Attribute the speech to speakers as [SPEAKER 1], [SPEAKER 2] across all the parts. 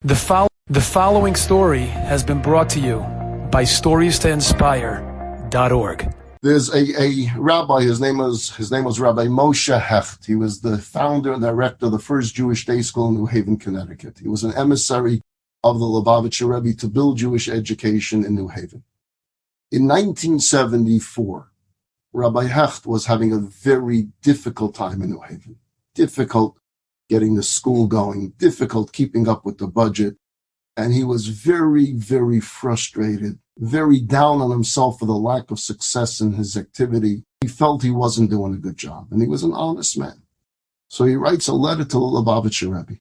[SPEAKER 1] The following story has been brought to you by StoriesToInspire.org.
[SPEAKER 2] There's a rabbi, his name was Rabbi Moshe Hecht. He was the founder and director of the first Jewish day school in New Haven, Connecticut. He was an emissary of the Lubavitcher Rebbe to build Jewish education in New Haven. In 1974, Rabbi Hecht was having a very difficult time in New Haven. Difficult getting the school going, difficult keeping up with the budget. And he was very, very frustrated, very down on himself for the lack of success in his activity. He felt he wasn't doing a good job, and he was an honest man. So he writes a letter to the Lubavitcher Rebbe,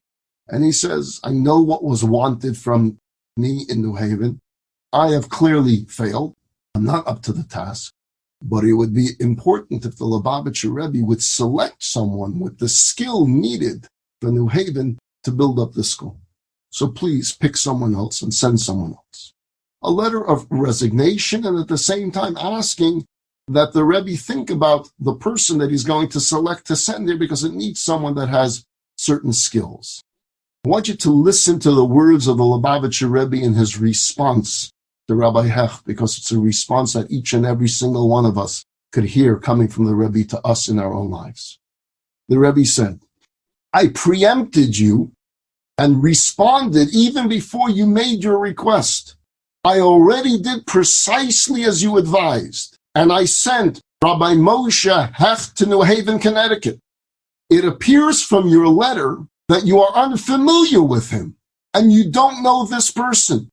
[SPEAKER 2] and he says, I know what was wanted from me in New Haven. I have clearly failed. I'm not up to the task, but it would be important if the Lubavitcher Rebbe would select someone with the skill needed for New Haven to build up the school. So please pick someone else and send someone else. A letter of resignation, and at the same time asking that the Rebbe think about the person that he's going to select to send there, because it needs someone that has certain skills. I want you to listen to the words of the Lubavitcher Rebbe in his response to Rabbi Hecht, because it's a response that each and every single one of us could hear coming from the Rebbe to us in our own lives. The Rebbe said, I preempted you and responded even before you made your request. I already did precisely as you advised, and I sent Rabbi Moshe Hecht to New Haven, Connecticut. It appears from your letter that you are unfamiliar with him, and you don't know this person,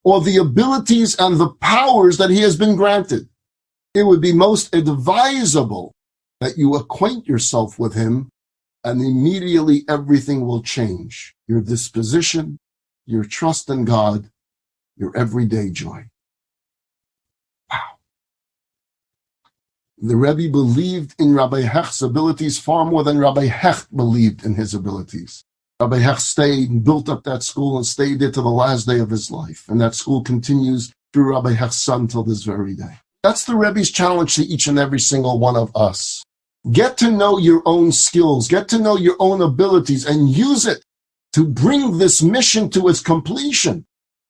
[SPEAKER 2] or the abilities and the powers that he has been granted. It would be most advisable that you acquaint yourself with him, and immediately everything will change. Your disposition, your trust in God, your everyday joy. Wow. The Rebbe believed in Rabbi Hecht's abilities far more than Rabbi Hecht believed in his abilities. Rabbi Hecht stayed and built up that school and stayed there to the last day of his life. And that school continues through Rabbi Hecht's son till this very day. That's the Rebbe's challenge to each and every single one of us. Get to know your own skills, get to know your own abilities, and use it to bring this mission to its completion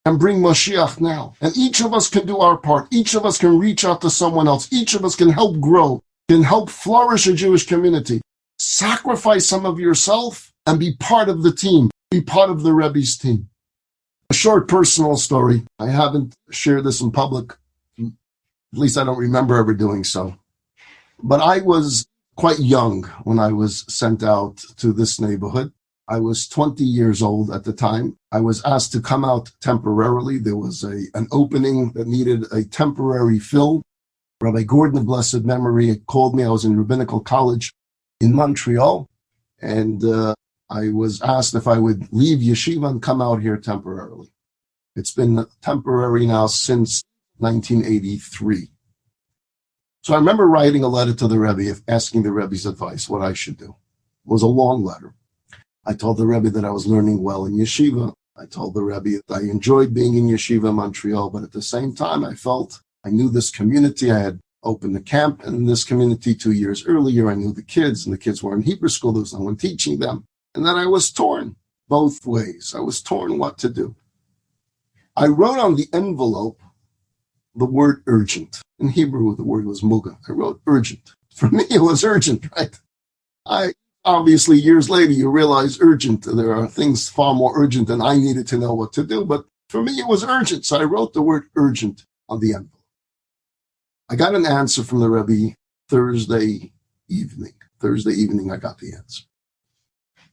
[SPEAKER 2] and bring Mashiach now. And each of us can do our part. Each of us can reach out to someone else. Each of us can help grow, can help flourish a Jewish community. Sacrifice some of yourself and be part of the team, be part of the Rebbe's team. A short personal story. I haven't shared this in public. At least I don't remember ever doing so. But I was quite young when I was sent out to this neighborhood. I was 20 years old at the time. I was asked to come out temporarily. There was an opening that needed a temporary fill. Rabbi Gordon of blessed memory called me. I was in rabbinical college in Montreal, and I was asked if I would leave yeshiva and come out here temporarily. It's been temporary now since 1983. So I remember writing a letter to the Rebbe, asking the Rebbe's advice, what I should do. It was a long letter. I told the Rebbe that I was learning well in yeshiva. I told the Rebbe that I enjoyed being in yeshiva in Montreal, but at the same time, I felt I knew this community. I had opened a camp in this community 2 years earlier. I knew the kids, and the kids were in Hebrew school. There was no one teaching them. And then I was torn both ways. I was torn what to do. I wrote on the envelope the word urgent. In Hebrew, the word was muga. I wrote urgent. For me, it was urgent, right? Obviously, years later, you realize urgent. There are things far more urgent than I needed to know what to do. But for me, it was urgent. So I wrote the word urgent on the envelope. I got an answer from the Rebbe Thursday evening. Thursday evening, I got the answer.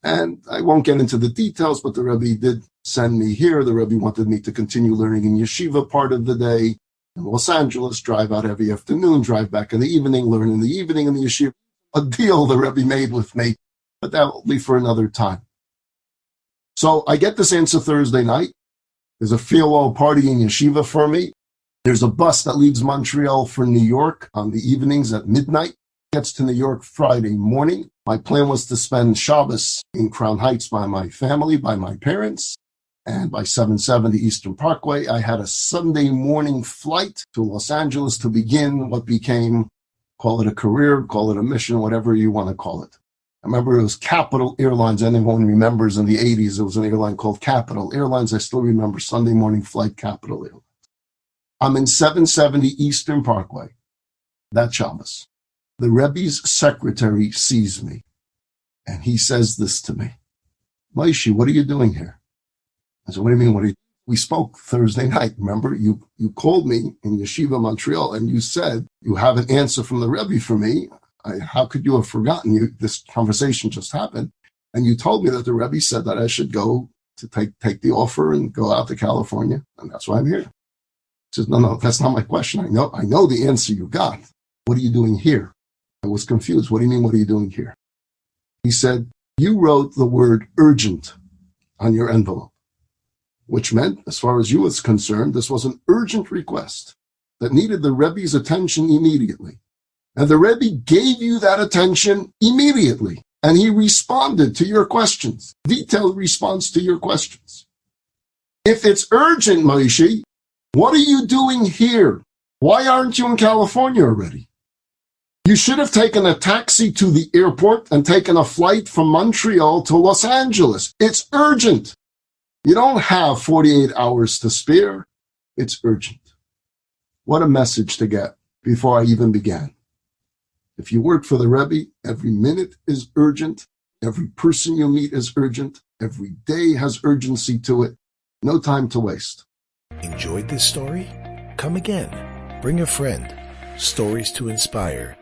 [SPEAKER 2] And I won't get into the details, but the Rebbe did send me here. The Rebbe wanted me to continue learning in yeshiva part of the day in Los Angeles, drive out every afternoon, drive back in the evening, learn in the evening in the yeshiva. A deal the Rebbe made with me, but that will be for another time. So I get this answer Thursday night. There's a farewell party in yeshiva for me. There's a bus that leaves Montreal for New York on the evenings at midnight. Gets to New York Friday morning. My plan was to spend Shabbos in Crown Heights by my family, by my parents. And by 770 Eastern Parkway, I had a Sunday morning flight to Los Angeles to begin what became, call it a career, call it a mission, whatever you want to call it. I remember it was Capital Airlines. Anyone remembers in the 80s, there was an airline called Capital Airlines. I still remember Sunday morning flight, Capital Airlines. I'm in 770 Eastern Parkway. That Shabbos. The Rebbe's secretary sees me, and he says this to me. Moshe, what are you doing here? I said, what do you mean? We spoke Thursday night. Remember, you called me in Yeshiva Montreal, and you said you have an answer from the Rebbe for me. How could you have forgotten? This conversation just happened, and you told me that the Rebbe said that I should go to take the offer and go out to California, and that's why I'm here. He says, no, that's not my question. I know the answer you got. What are you doing here? I was confused. What do you mean, what are you doing here? He said, you wrote the word urgent on your envelope, which meant, as far as you was concerned, this was an urgent request that needed the Rebbe's attention immediately. And the Rebbe gave you that attention immediately, and he responded to your questions, detailed response to your questions. If it's urgent, Moshe, what are you doing here? Why aren't you in California already? You should have taken a taxi to the airport and taken a flight from Montreal to Los Angeles. It's urgent. You don't have 48 hours to spare. It's urgent. What a message to get before I even began. If you work for the Rebbe, every minute is urgent. Every person you meet is urgent. Every day has urgency to it. No time to waste.
[SPEAKER 3] Enjoyed this story? Come again. Bring a friend. Stories to inspire.org